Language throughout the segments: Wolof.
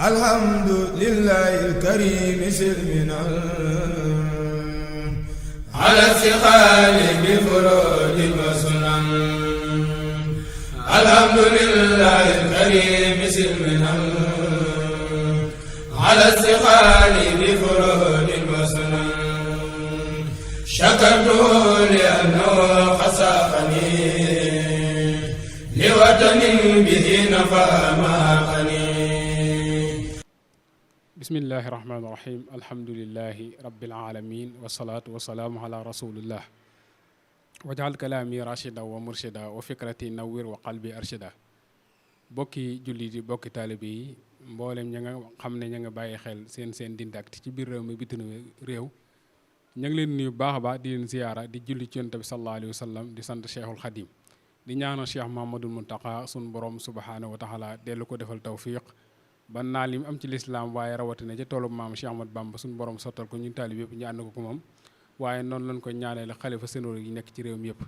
alhamdulillahi alkarim silmina ala siqali bi furudi wa sunan alhamdulillahi alkarim silmina ala siqali bi furudi wa sunan shakartu li annahu khasaqani li watanin bihi nafa ma bismillahi rahmaani rahim alhamdulilahi rabbil alamin wasalaatu wasalaamu ala rasulillah wajal kalaami rachida wa murshida wa fikrati nawwir wa qalbi arshida bokki jullit yi bokki taalibe yi mboolem ña nga xam ne ña nga bàyyi xel seen Ndindy ci biir réew mi bitim réew ña ngi leen nuyu baax a baax di leen ziyaara di julli ci yonent bi sallallahu alayhi wa sallam di sant cheikhul xadim di ñaanal cheikh mahamadul muntaqa sun borom subhanahu wa taala dellu ko defal tawfiq ba naa lim am ci lislaam waaye rawatina ca toolu maam Cheikh Ahmad Bamba suñu borom sottal ko ñun taalib yëpp ñu ànd ko moom waaye noonu lañ ko ñaanale xalifa sénéro yi nekk ci réew mi yëpp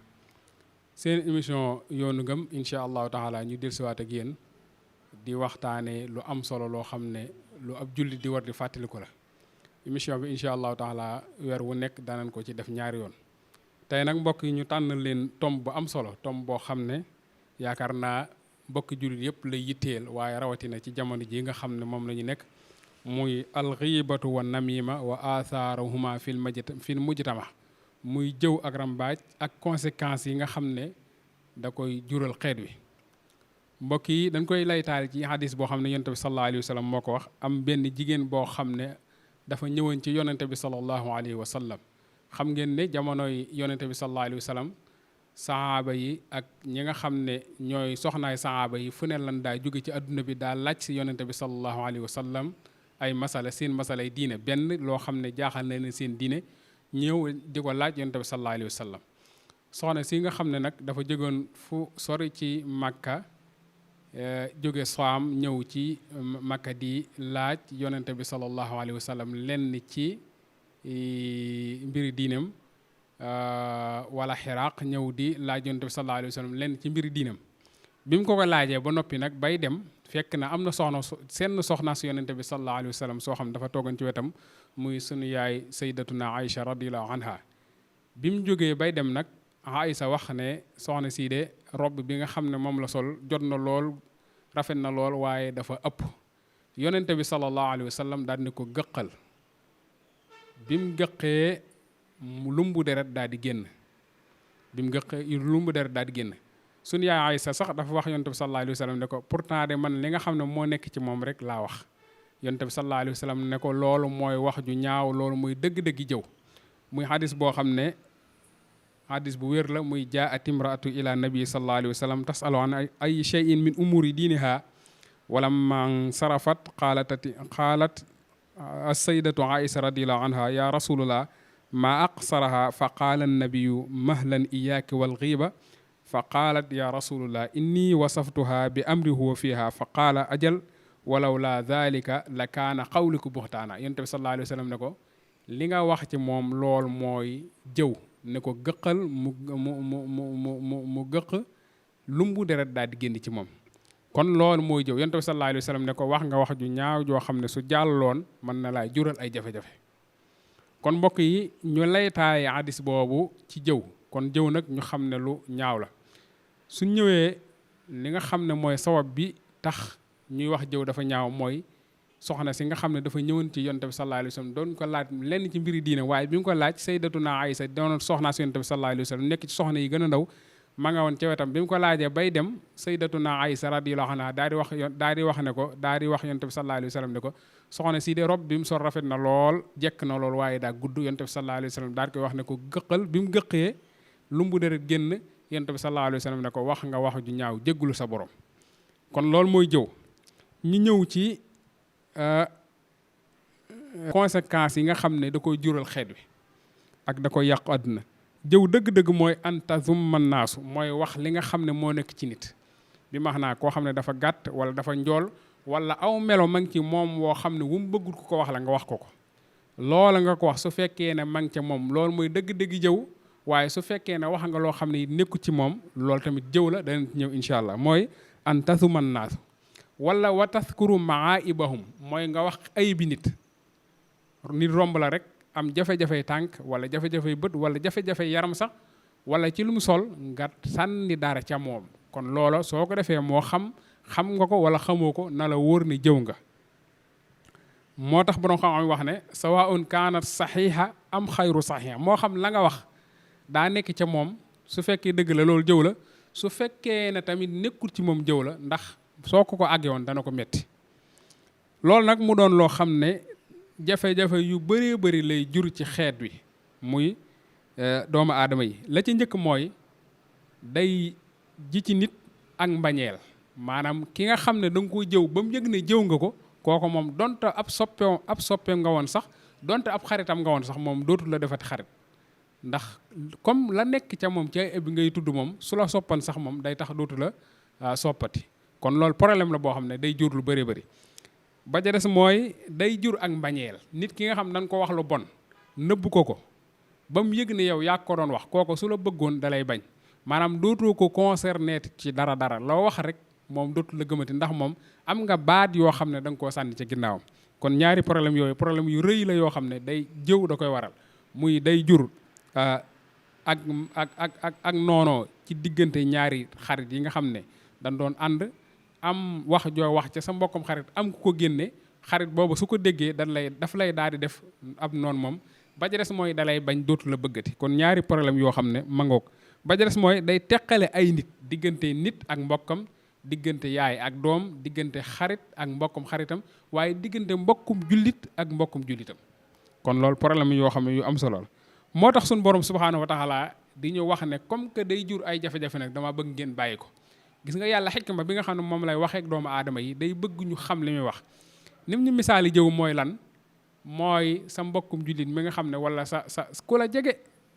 seen émission yoonu ngëm incha allahu taala ñu dellusiwaat ak yéen di waxtaane lu am solo loo xam ne lu ab jullit di war di fàttaliku la émission bi incha allahu taala weer wu nekk danañ ko ci def ñaari yoon tey nag mbokk yi ñu tànn leen tomb bu am solo tomb boo xam ne yaakaar naa mbokki jullit yëpp lay yitteel waaye rawatina ci jamono ji nga xam ne moom la ñu nekk muy alxiibatu wa namima wa athaarahuma fil mujtama muy jëw ak rambaaj ak conséquences yi nga xam ne da koy jural xeet wi mbokk yi dañ koy laytaal ci hadis boo xam ne yonente bi sallallahu alayhi wa sallam moo ko wax am benn jigéen boo xam ne dafa ñëwoon ci yonente bi sallallahu alayhi wa sallam xam ngeen ne jamonoy yonente bi sallallahu alayhi wa sallam sahaaba yi ak ñi nga xam ne ñooy soxnaay sahaaba yi fu ne lan daa jóge ci adduna bi daa laaj si yonente bi sallallahu alayhi wa sallam ay masala seen masalay diine benn loo xam ne jaaxal na leen seen diine ñëw di ko laaj yonente bi sallallahu alayhi wa sallam soxna si nga xam ne nag dafa jógoon fu sori ci Makka jóge Saam ñëw ci Makka di laaj yonente bi sallallahu alayhi wa sallam lenn ci mbiri diinam wala xiraq ñëw di laaj yonent bi sallallahu alayhi wa sallam lenn ci mbiri diinam bi mu ko laajee ba noppi nag bay dem fekk na am na soxna si yonent bi sallallahu alayhi wa sallam soo xam dafa toogoon ci wetam muy sunu yaay sayyidatuna Aïcha radiyallahu anha bi mu jógee bay dem nag Aïcha wax ne soxna sii de robb bi nga xam ne moom la sol jot na lool rafet na lool waaye dafa ëpp yonent bi sallallahu alayhi wa sallam daal di ko gëqal bi mu gëqee lumbu deret daal di génn bi mu gëqee lumbu deret daal di génn suñu yaay Aysa sax dafa wax yonent bi sallallahu alayhi wa sallam ne ko pourtant de man li nga xam ne moo nekk ci moom rek laa wax yonent bi sallallahu alayhi wa sallam ne ko loolu mooy wax ju ñaaw loolu muy dëgg-dëggi jëw muy xadis boo xam ne xadis bu wér la muy jaat imraatu ila nabi sallallahu alayhi wa sallam tasalu an ay shay'in min umuri diiniha wala man sarafat qaalat as-sayyidatu Aïsa radiyallahu anha ya rasulullah ma aqsaraha fa qaala annabiyu mahlan iyaaki walxiiba fa qaalat ya rasulullah inni wasaftuha bi amri huwa fiha fa qaala ajal walaw la dalika la kaana qawliku buxtaana yonent bi sallallahu alayhi wa sallam ne ko li nga wax ci moom lool mooy jëw ne ko gëqal mu gëq lumbu deret daal di génn ci moom kon loolu mooy jëw yonent bi sallallahu alayhi wa sallam ne ko wax nga wax ju ñaaw joo xam ne su jàlloon mën na laay jural ay jafe-jafe kon mbokk yi ñu laytaaye hadis boobu ci jëw kon jëw nag ñu xam ne lu ñaaw la su ñëwee li nga xam ne mooy sawab bi tax ñuy wax jëw dafa ñaaw mooy soxna si nga xam ne dafa ñëwoon ci yonent bi sallallahu alayhi wa sallam doon ko laaj lenn ci mbiri diine waaye bi mu ko laaj sayyidatuna Aysa doon soxna si yonent bi sallallahu alayhi wa sallam nekk ci soxna yi gën a ndaw ma nga woon ca wetam bi mu ko laajee bay dem sayyidatuna Aysa radiyallahu anha daal di wax yonent bi sallallahu alayhi wa sallam ne ko soxna si de rob bi mu sol rafet na lool jekk na lool waaye daa gudd yonent bi sallallahu alayhi wa sallam daal koy wax ne ko gëqal bi mu gëqee lumbu deret génn yonent bi sallallahu alayhi wa sallam ne ko wax nga wax ju ñaaw jéggulu sa borom kon loolu mooy jëw ñu ñëw ci conséquences yi nga xam ne da koy jural xeet wi ak da koy yàqu àdduna jëw dëgg-dëgg mooy antazumma naasu mooy wax li nga xam ne moo nekk ci nit bi max naa koo xam ne dafa gàtt wala dafa njool wala aw melo ma ngi ci moom woo xam ne wu mu bëggul ko wax la nga wax ko loola nga ko wax su fekkee ne ma ngi ca moom loolu mooy dëgg-dëgg jëw waaye su fekkee ne wax nga loo xam ne nekku ci moom loolu tamit jëw la danañ ñëw incha allah mooy antazumma naasu wala wa taskuru maaibahum mooy nga wax ayibi nit romb la rek am jafe-jafey tànk wala jafe-jafey bët wala jafe-jafey yaram sax wala ci lu mu sol nga sànni dara ca moom kon loola soo ko defee moo xam nga ko wala xamoo ko na la wóor ne jëw nga moo tax borom xam-xam wax ne sawaun kaanat saxiixa am xayru saxiixa moo xam la nga wax daa nekk ca moom su fekkee dëgg la loolu jëw la su fekkee ne tamit nekkul ci moom jëw la ndax soo ko àggee woon dana ko metti loolu nag mu doon loo xam ne jafe-jafe yu bëree bëri lay jur ci xeet wi muy doomu aadama yi la ci njëkk mooy day ji ci nit ak mbañeel maanaam ki nga xam ne da nga ko jëw ba mu yëg ne jëw nga ko kooku moom donte ab soppeem nga woon sax donte ab xaritam nga woon sax moom dootul la defati xarit ndax comme la nekk ca moom ci ay bi ngay tudd moom su la soppan sax moom day tax dootu la soppati kon loolu problème la boo xam ne day jur lu bëri bëri ba ja des mooy day jur ak mbañeel nit ki nga xam dañ ko wax lu bon nëbb ko ba mu yëg ne yow yaa ko doon wax kooko su la bëggoon da lay bañ maanaam dootoo ko concerné ci dara loo wax rek moom dootu la gëmati ndax moom am nga baat yoo xam ne da nga koo sànni ca ginnaawam kon ñaari problème yooyu problème yu rëy la yoo xam ne day jëw da koy waral muy day jur ak noonoo ci diggante ñaari xarit yi nga xam ne dañ doon ànd am wax joo wax ca sa mbokkum xarit am ku ko génne xarit boobu su ko déggee daf lay daal di def ab noon moom ba ja des mooy dalay bañ dootu la bëggati kon ñaari problème yoo xam ne mangoog ba ja des mooy day teqale ay nit diggante nit ak mbokkam diggante yaay ak doom diggante xarit ak mbokkum xaritam waaye diggante mbokkum jullit ak mbokkum jullitam kon loolu problème yoo xam ne yu am solo la moo tax suñu borom subhaanahu wa taala di ñu wax ne comme que day jur ay jafe-jafe nag dama bëgg ngeen bàyyi ko gis nga yàlla xikma bi nga xam ne moom lay waxeek doomu aadama yi day bëgg ñu xam li muy wax nim ñu misaali jëw mooy lan mooy sa mbokkum jullit mi nga xam ne wala sa ku la jege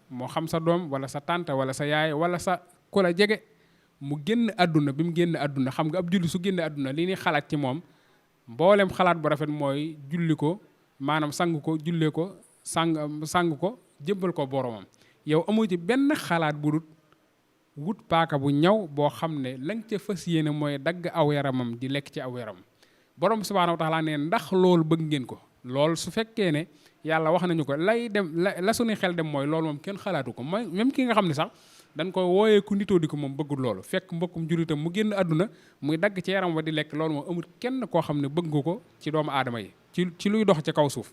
moo xam sa doom wala sa tante wala sa yaay wala sa ku la jege mu génn àdduna bi mu génn àdduna xam nga ab julli su génn àdduna li ñuy xalaat ci moom mboolem xalaat bu rafet mooy julli ko maanaam sang ko jullee ko sang ko jébbal ko boromam yow amoo ci benn xalaat bu dut wut paaka bu ñaw boo xam ne la nga ca fas yéene mooy dagg aw yaramam di lekk ci aw yaram borom subhaanahu wa taala ne ndax loolu bëgg ngeen ko loolu su fekkee ne yàlla wax nañu ko lay dem la suñu xel dem mooy loolu moom kenn xalaatu ko mooy même ki nga xam ne sax dañ ko wooyee ku nitoo di ko moom bëggul loolu fekk mbokkum juritam mu génn àdduna muy dagg ci yaram wa di lekk loolu moom amul kenn koo xam ne bëgg nga ko ci doomu aadama yi ci luy dox ci kaw suuf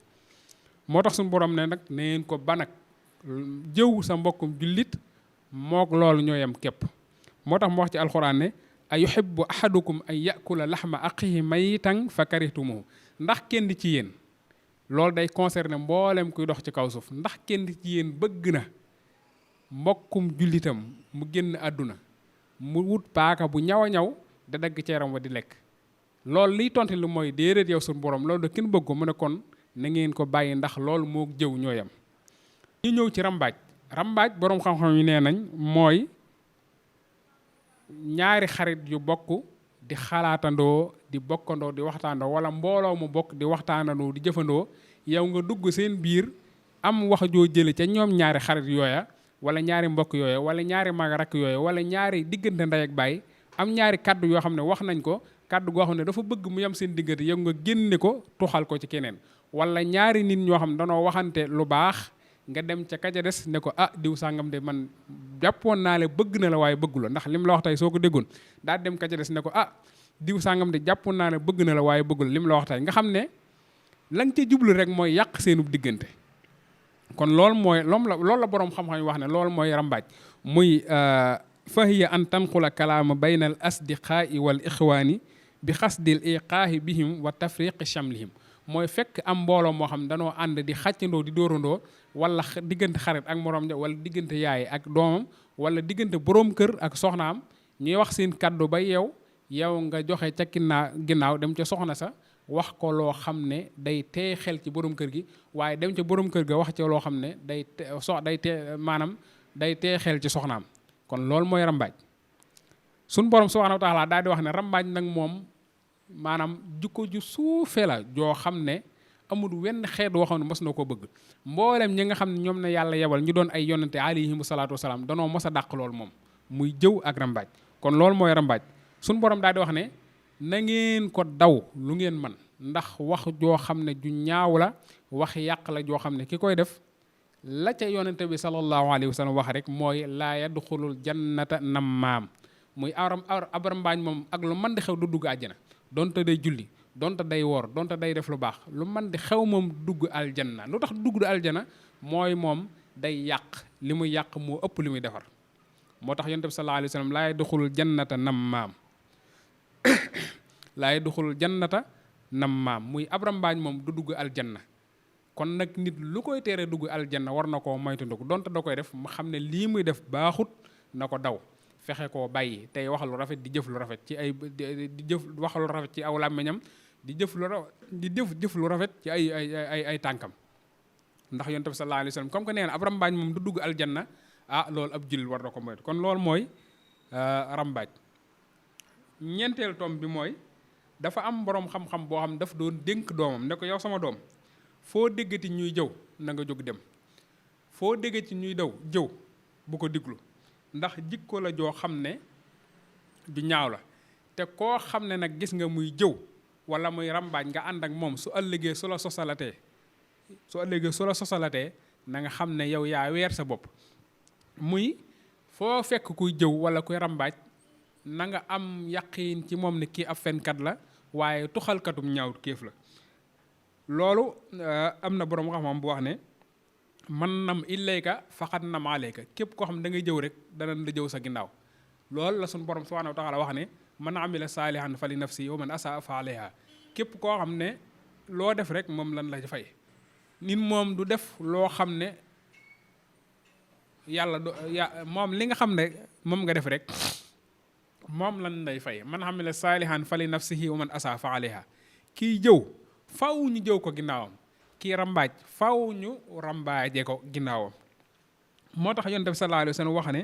moo tax suñu borom ne nag ne ngeen ko banak jëw sa mbokkum jullit mook loolu ñoo yem képp moo tax mu wax ci alxuraan ne a yuhibbu ahadukum an yakula laxma axihi maytan fa karihtumuhu ndax kenn ci yéen loolu day concerné mboolem kuy dox ci kaw suuf ndax kenn ci yéen bëgg na mbokkum jullitam mu génn àdduna mu wut paaka bu ñaw a ñaw da dagg ci yaram wa di lekk loolu liy tonti lu mooy déedéet yow suñu borom loolu da kenn bëgg ko mu ne kon na ngeen ko bàyyi ndax loolu moo jëw ñoo yem ñu ñëw ci rambaaj boroom xam-xam yi nee nañ mooy ñaari xarit yu bokk di xalaatandoo di bokkandoo di waxtaandoo wala mbooloo mu bokk di waxtaanandoo di jëfandoo yow nga dugg seen biir am wax joo jële ca ñoom ñaari xarit yooya wala ñaari mbokk yooya wala ñaari mag rakk yooya wala ñaari diggante ndey ak baay am ñaari kaddu yoo xam ne wax nañ ko kaddu goo xam ne dafa bëgg mu yem seen diggante yow nga génne ko tuxal ko ci keneen wala ñaari nit ñoo xam ne danoo waxante lu baax nga dem ca kaja des ne ko diw sàngam de man jàppoon naa le bëgg na la waaye bëggu la ndax lim la wax tey soo ko déggoon daal dem kaja des ne ko diw sàngam de jàppoon naa ne bëgg na la waaye bëggu la lim la wax tey nga xam ne la nga ca jublu rek mooy yàq seenub diggante kon loolu la boroom xam-xam yi wax ne loolu mooy rambaaj muy fahiya an tanqula kalaama bayna al asdiqaai wal ixwaani bi xasdil iqaahi bihim wa tafriqi chamlihim mooy fekk am mbooloo moo xam danoo ànd di xàccandoo di dóorandoo wala diggante xarit ak morom ja wala diggante yaay ak doomam wala diggante boroom kër ak soxnaam ñuy wax seen kaddu ba yow nga joxe ca ginnaaw dem ca soxna sa wax ko loo xam ne day tee xel ci borom kër gi waaye dem ca borom kër ga wax ca loo xam ne day tee xel ci soxnaam kon loolu mooy rambaaj suñ borom subhanahu wa taala daal di wax ne rambaaj nag moom maanaam jikko ju suufe la joo xam ne amul wenn xeet woo xam ne mos na ko bëgg mboolem ñi nga xam ne ñoom na yàlla yebal ñu doon ay yonante alayhimu salaatu wasalaam danoo mos a dàq loolu moom muy jëw ak rambaaj kon loolu mooy rambaaj suñ borom daal di wax ne na ngeen ko daw lu ngeen man ndax wax joo xam ne ju ñaaw la wax yàq la joo xam ne ki koy def la ca yonente bi sallallahu alayhi wa sallam wax rek mooy laa yadxulul jannata nammaam muy abrambaañ moom ak lu man di xew du dugg àjjana donte day julli donte day woor donte day def lu baax lu man di xew moom dugg aljanna lu tax dugg aljana mooy moom day yàq li muy yàq moo ëpp li muy defar moo tax yonent bi sallallahu alayhi wa sallam laa yadxulul jannata nammaam laa yadxulul jannata nammaam muy abrambaañ moom du dugg aljanna kon nag nit lu koy tere dugg aljanna war na koo moytandiku donte da koy def mu xam ne lii muy def baaxut na ko daw fexe koo bàyyi tey wax lu rafet di jëf lu rafet ci ay di jëf wax lu rafet ci aw làmmiñam di jëf lu rafet ci ay tànkam ndax yonent bi sallallahu alayhi wa sallam comme que nee na ab rambaaj moom du dugg aljanna loolu ab jullit war na ko moytu kon loolu mooy rambaaj. ñeenteel tom bi mooy dafa am boroom xam-xam boo xam daf doon dénk doomam ne ko yow sama doom foo déggati ñuy jëw na nga jóg dem foo déggati ñuy jëw bu ko diglu ndax jikko la joo xam ne du ñaaw la te koo xam ne nag gis nga muy jëw wala muy rambaaj nga ànd ak moom su ëllëgee su la sosalatee na nga xam ne yow yaa weer sa bopp muy foo fekk kuy jëw wala kuy rambaaj na nga am yaqiin ci moom ne kii ab fenkat la waaye tuxalkatum ñaaw kéef la loolu am na boroom xam-xam bu wax ne man nam illayka faqat nam alayka képp koo xam ne da ngay jëw rek danañ la jëw sa ginnaaw loolu la suñu borom subhanahu wa taala wax ne man amila saalihan fa li nafsi wa man asaa fa alayha képp koo xam ne loo def rek moom lan la fay nit moom du def loo xam ne yàlla moom li nga xam ne moom nga def rek moom lan lay fay man amila saalihan fa li nafsihi wa man asaa fa alayha kii jëw faw ñu jëw ko ginnaawam kii rambaaj faw ñu rambaaje ko ginnaawam moo tax yonent bi sallallahu alayhi wa sallam wax ne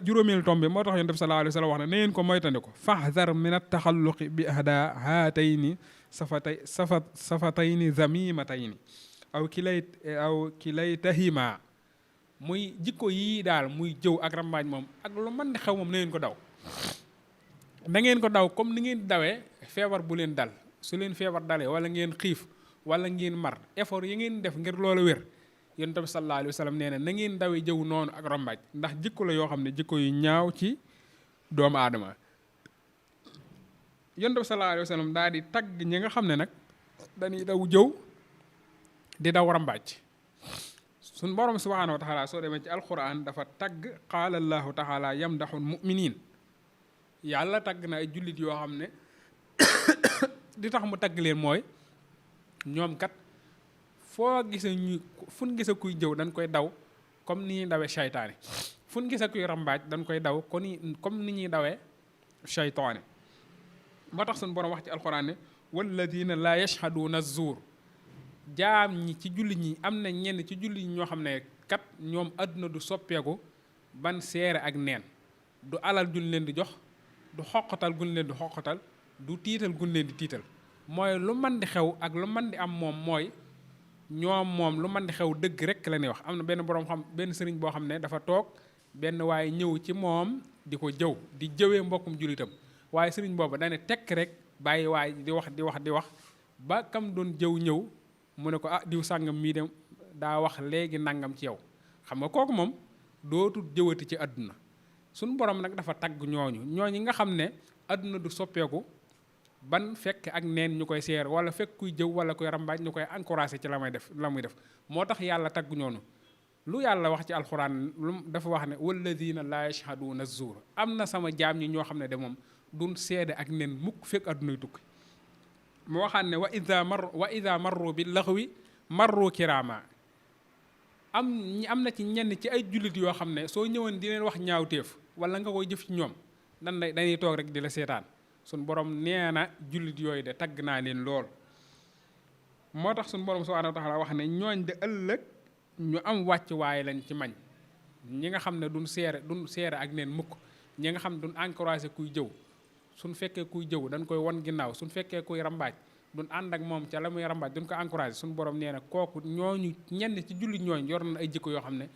juróomeelu tomb bi moo tax yonent bi sallallahu alayhi wa sallam wax ne na ngeen ko moytandi ko fahdar min at-taxalluqi bi ahda haatayni safatayni zamimatayni aw kilaytahima muy jikko yii daal muy jëw ak rambaaj moom ak lu mën di xew moom na ngeen ko daw na ngeen ko daw comme ni ngeen di dawee feebar bu leen dal su leen feebar dalee wala ngeen xiif wala ngeen mar effort yi ngeen def ngir loola wér yonent bi sallallahu alayhi wa sallam nee na na ngeen dawee jëw noonu ak rambaaj ndax jikko la yoo xam ne jikko yu ñaaw ci doomu aadama yonent bi sallallahu alayhi wa sallam daal di tagg ñi nga xam ne nag dañuy daw jëw di daw rambaaj suñ borom subhanahu wa taala soo demee ci alquran dafa tagg qaala allahu taala yamdaxul muminin yàlla tagg na ay jullit yoo xam ne di tax mu tagg leen mooy ñoom kat foo gise fun gise kuy jëw dañ koy daw comme ni ñuy dawee seytaane fun gise kuy rambaaj dañ koy daw comme ni ñuy dawee seytaane moo tax suñu borom wax ci alxuraan ne walladina laa yashhaduuna zuur jaam ñi ci julli ñi am na ñenn ci julli ñi ñoo xam ne kat ñoom àdduna du soppeeku ban seere ak neen du alal juñ leen di jox du xoqatal guñ leen di xoqatal du tiital gun leen di tiital mooy lu man di xew ak lu man di am moom mooy ñoom moom lu man di xew dëgg rek la ñuy wax am na benn sëriñ boo xam ne dafa toog benn waaye ñëw ci moom di ko jëw di jëwee mbokkum jullitam waaye sëriñ boobu dane tekk rek bàyyi waay di wax ba kam doon jëw ñëw mu ne ko diw sàngam mii dem daa wax léegi nangam ci yow xam nga kooku moom dootul jëwati ci àdduna suñ borom nag dafa tagg ñooñu nga xam ne àdduna du soppeeku ban fekk ak neen ñu koy seer wala fekk kuy jëw wala kuy rambaaj ñu koy encouragé ci la muy def moo tax yàlla tagg ñoonu lu yàlla wax ci alxuraan lu dafa wax ne walladina laa yashhaduuna zuur am na sama jaam ñi ñoo xam ne de moom duñ seede ak neen mukk fekk addunay tukki moo waxaan ne wa ida marru bi laxwi marru kirama am na ci ñenn ci ay jullit yoo xam ne soo ñëwoon di leen wax ñaawteef wala nga koy jëf ci ñoom dañuy toog rek di la seetaan suñ borom nee na jullit yooyu de tagg naa leen lool moo tax suñ borom subhanahu wa taala wax ne ñooñ de ëllëg ñu am wàcc waaye lañ ci mañ ñi nga xam ne duñ seere ak neen mukk ñi nga xam ne duñ encouragé kuy jëw suñ fekkee kuy jëw dañ koy won ginnaaw suñ fekkee kuy rambaaj duñ ànd ak moom ca la muy rambaaj duñ ko encouragé suñ borom nee na kooku ñooñu ñenn ci jullit ñooñ yor na ay jikko yoo xam ne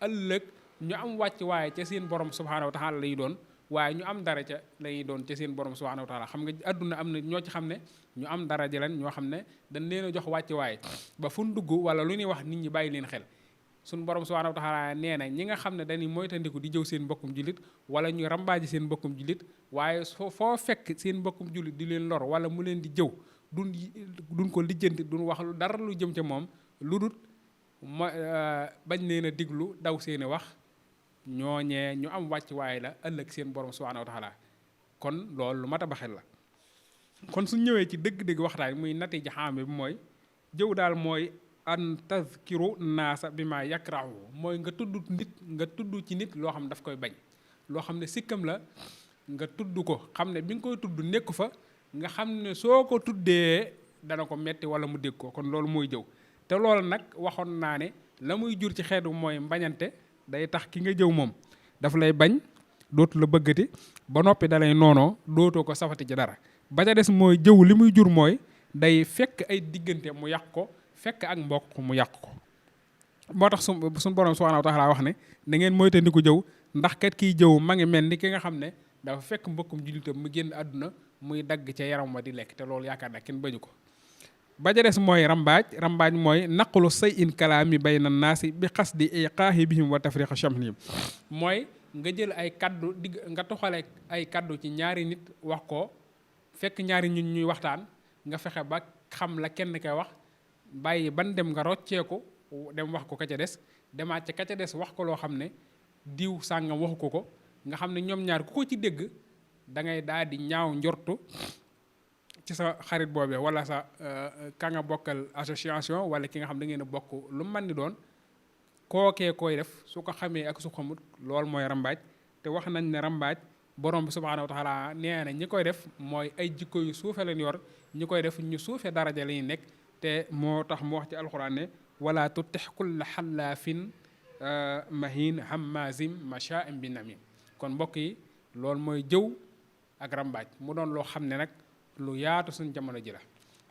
ëllëg ñu am wàcc waaye ca seen borom subhanahu wa taala lay doon waaye ñu am daraja lañuy doon ca seen borom subhanahu wa taala. xam nga àdduna am na ñoo ci xam ne ñu am daraja lan ñoo xam ne dañ leen a jox wàcc waaye ba fu ñu dugg wala lu ñuy wax nit ñi bàyyi leen xel. suñu borom subhanahu wa taala nee na ñi nga xam ne dañuy moytandiku di jëw seen mbokkum jullit wala ñu rambaaji seen mbokkum jullit waaye foo fekk seen mbokkum jullit di leen lor wala mu leen di jëw duñ ko lijjanti duñ wax lu dara lu jëm ca moom lu dul bañ leen a diglu daw seeni wax ñooñee ñu am wàcc waaye la ëllëg seen borom subhanahu wa taala. kon loolu lu mat a baxel la. kon suñ ñëwee ci dëgg-dëgg waxtaan muy nati ji xaame bi mooy jëw daal mooy an tazkiru naasa bi ma yakrahu mooy nga tudd ci nit loo xam ne daf koy bañ loo xam ne sikkam la nga tudd ko xam ne bi nga koy tudd nekku fa nga xam ne soo ko tuddee dana ko metti wala mu dégg ko kon loolu mooy jëw. te loolu nag waxoon naa ne la muy jur ci xeetu mooy mbañante day tax ki nga jëw moom daf lay bañ dootu la bëggati ba noppi dalay noonoo dootoo ko safati ci dara. ba ca des mooy jëw li muy jur mooy day fekk ay diggante mu yàq ko fekk ak mbokk mu yàq ko. moo tax suñu borom subhanahu wa taala wax ne da ngeen moytandiku jëw ndax kat kiy jëw ma ngi mel ni ki nga xam ne dafa fekk mbokkum jullitam mu génn àdduna muy dagg ca yaram wa di lekk te loolu yaakaar naa kenn bañu ko. ba ca des mooy rambaaj mooy naqulu say in kalaami bayna naasi bi xasdi iqaahi bihim wa tafriqa shamlihim mooy nga jël ay kaddu nga toxale ay kaddu ci ñaari nit wax ko fekk ñaari ñun ñuy waxtaan nga fexe ba xam la kenn koy wax bàyyi ban dem nga rocceeku dem wax ko ka ca des demaat ca ka ca des wax ko loo xam ne diw sàngam waxu ko nga xam ne ñoom ñaar ku ko ci dégg da ngay daal di ñaaw njortu ci sa xarit boobee wala sa ka nga bokkal association wala ki nga xam da ngeen a bokk lu mën ni doon kookee koy def su ko xamee ak su xamut loolu mooy rambaaj. te wax nañ ne rambaaj borom bi subhanahu wa taala nee na ñi koy def mooy ay jikko yu suufe leen yor ñi koy def ñu suufe daraja la ñuy nekk te moo tax mu wax ci alxuraan ne wala tutix kulla xallaafin mahin hammazim mashaa'in bi namim. kon mbokk yi loolu mooy jëw ak rambaaj mu doon loo xam ne nag lu yaatu suñ jamono ji la.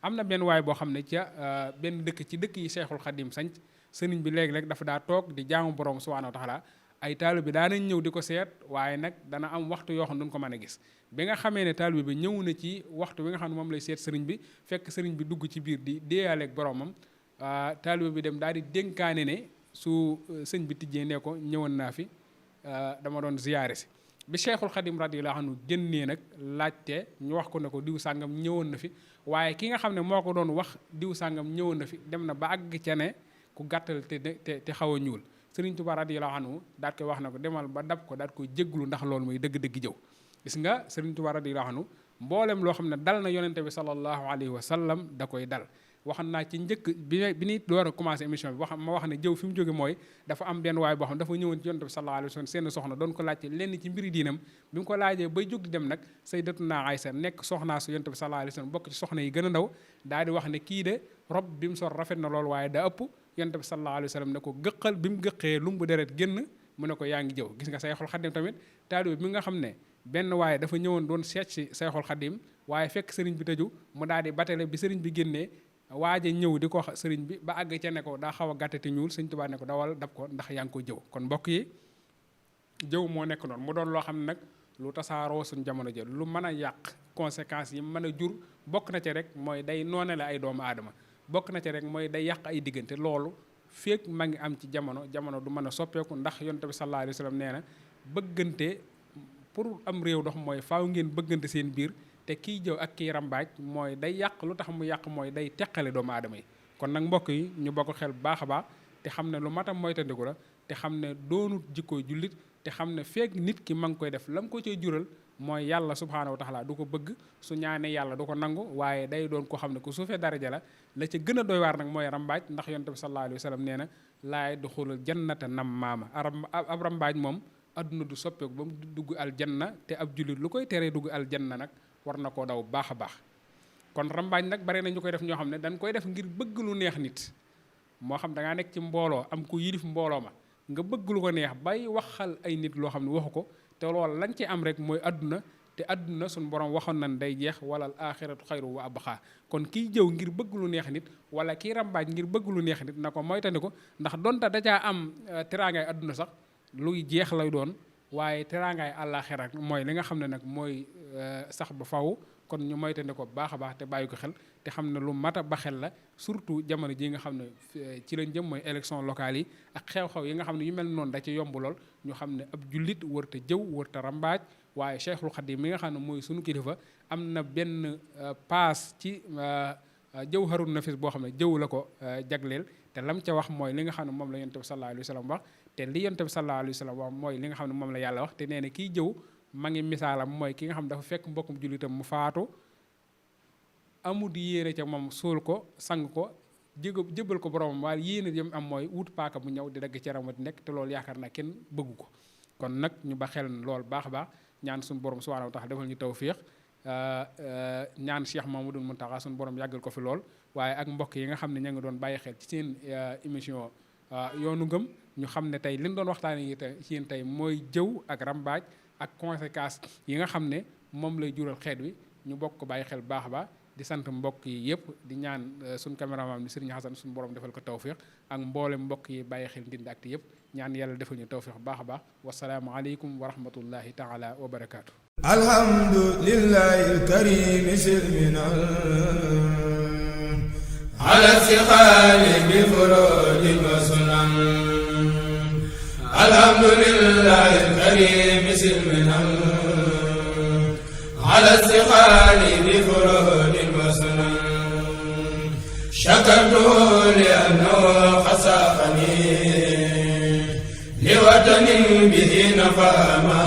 am na benn waay boo xam ne ca benn dëkk ci dëkk yi Seexul Xadim sanc sëriñ bi léegi-léeg dafa daa toog di jaamu borom subhanahu wa taala ay taalibe bi daanañ ñëw di ko seet waaye nag dana am waxtu yoo xam ne duñ ko mën a gis. bi nga xamee ne taalibe bi ñëw na ci waxtu bi nga xam ne moom lay seet sëriñ bi fekk sëriñ bi dugg ci biir di déeyaaleeg boromam taalibe bi dem daal di dénkaane ne su sëñ bi tijjee ne ko ñëwoon naa fi dama doon ziyaare si. bi Cheikhul Khadim radiyallahu anhu génnee nag laajte ñu wax ko ne ko diw sàngam ñëwoon na fi waaye ki nga xam ne moo ko doon wax diw sàngam ñëwoon na fi dem na ba àgg ca ne ku gàttal te xaw a ñuul. Sëriñ Tuubaa radiyallahu anhu daat koy wax na ko demal ba dab ko daat koy jégglu ndax loolu mooy dëgg-dëgg jëw. gis nga Sëriñ Tuubaa radiyallahu anhu mboolem loo xam ne dal na yonente bi sallallahu alayhi wa sallam da koy dal. waxoon naa ci njëkk bi ni door a commencé émission bi ma wax ne jëw fi mu jóge mooy dafa am benn waay boo xam dafa ñëwoon ci yonente bi sallallahu alayhi wa sallam seen soxna doon ko laajte lenn ci mbiri diinam bi mu ko laajee bay jóg di dem nag sayyidatuna Aysa nekk soxnaa su yonente bi sallallahu alayhi wa sallam bokk ci soxna yi gën a ndaw daal di wax ne kii de rob bi mu sol rafet na loolu waaye daa ëpp yonente bi sallallahu alayhi wa sallam ne ko gëqal bi mu gëqee lumbu deret génn mu ne ko yaa ngi jëw. gis nga Sayxul Xadim tamit taalibe bi nga xam ne benn waaye dafa ñëwoon doon seet si Sayxul Xadim waaye fekk sëriñ bi tëju mu daal di batale bi sëriñ bi génnee waaje ñëw di ko wax sëriñ bi ba àgg ca ne ko daa xaw a gàtte te ñuul Sëriñ Tuubaa ne ko dawal dab ko ndax yaa ngi ko jëw. kon mbokk yi jëw moo nekk noonu mu doon loo xam ne nag lu tasaaroo suñ jamono jël lu mën a yàq conséquences yi mën a jur bokk na ci rek mooy day noonale ay doomu aadama bokk na ci rek mooy day yàq ay diggante. loolu feek ma ngi am ci jamono du mën a soppeeku ndax Yonent bi sallallahu alayhi wa sallam nee na bëggante pour am réew dox mooy faaw ngeen bëggante seen biir. te kii jëw ak kii rambaaj mooy day yàq lu tax mu yàq mooy day teqale doomu aadama yi. kon nag mbokk yi ñu bokk xel bu baax a baax te xam ne lu matam moytandiku la te xam ne doonut jikkooy jullit te xam ne feek nit ki ma ngi koy def la mu ko cay jural mooy yàlla subhaanahu wa taala du ko bëgg su ñaanee yàlla du ko nangu waaye day doon ko xam ne ku suufee daraja la ca gën a doy waar nag mooy rambaaj ndax yonent bi sallallahu alayhi wa sallam nee na laa yadxulul jannata nammaama ab rambaaj moom adduna du soppeeku ba mu dugg aljanna te ab jullit lu koy teree dugg aljanna nag war na koo daw baax a baax. kon rambaaj nag bari na ñu koy def ñoo xam ne dañ koy def ngir bëgg lu neex nit moo xam da ngaa nekk ci mbooloo am ku yilif mbooloo ma nga bëgg lu ko neex bay waxal ay nit loo xam ne waxu ko te loolu lañ ci am rek mooy adduna te adduna suñu borom waxoon nañ day jeex wala al axiratu xayru wa abqa. kon kiy jëw ngir bëgg lu neex nit wala kiy rambaaj ngir bëgg lu neex nit na ko moytandi ko ndax donte da caa am teraangay adduna sax luy jeex lay doon waaye teraangaay àllaaxira mooy li nga xam ne nag mooy sax ba faw kon ñu moytandi ko baax a baax te bàyyi ko xel te xam ne lu mat a ba xel la surtout jamono ji nga xam ne ci lañ jëm mooy élection locale yi ak xew-xew yi nga xam ne yu mel noonu da ci yomb lool ñu xam ne ab jullit wërta jëw wërta rambaaj waaye Cheikhul Khadim mi nga xam ne mooy sunu kilifa am na benn paas ci Jawharun Nafis boo xam ne jëw la ko jagleel te lam ca wax mooy li nga xam ne moom la yonent bi sallallahu alayhi wa sallam wax te li yonent bi sallallahu alayhi wa sallam wax mooy li nga xam ne moom la yàlla wax te nee na kiy jëw ma ngi misaalam mooy ki nga xam dafa fekk mbokkum jullitam mu faatu amul yéene ca moom suul ko sang ko jëbal ko boromam waaye yéene yam am mooy wut paaka bu ñëw di dagg ci ramat nekk te loolu yaakaar naa kenn bëggu ko kon nag ñu ba xel lool baax a baax ñaan suñu borom subhanahu wa taala defal ñu tawfiix ñaan Cheikh Mamadou Mountakha suñu borom yàggal ko fi lool waaye ak mbokk yi nga xam ne ña ngi doon bàyyi xel ci seen émission yoonu ngëm ñu xam ne tey li ñu doon waxtaanee ci yéen tey mooy jëw ak rambaaj ak conséquences yi nga xam ne moom lay jural xeet wi ñu bokk ko bàyyi xel baax a baax di sant mbokk yi yëpp di ñaan suñ caméraman bi Serigne Hassan suñu borom defal ko tawfiq ak mboole mbokk yi bàyyi xel Ndindy Actu yëpp ñaan yàlla defal ñu tawfiq baax a baax wasalaamu aleykum wa rahmatullahi taala wa barakaatu. alhamdulillahi alkarim silminal ala siqali bi furudin wa sunan alhamdulillahi alkarim silminal ala siqali bi furudin wa sunan shakartu li annahu khasafani li watanin bihi nafa ma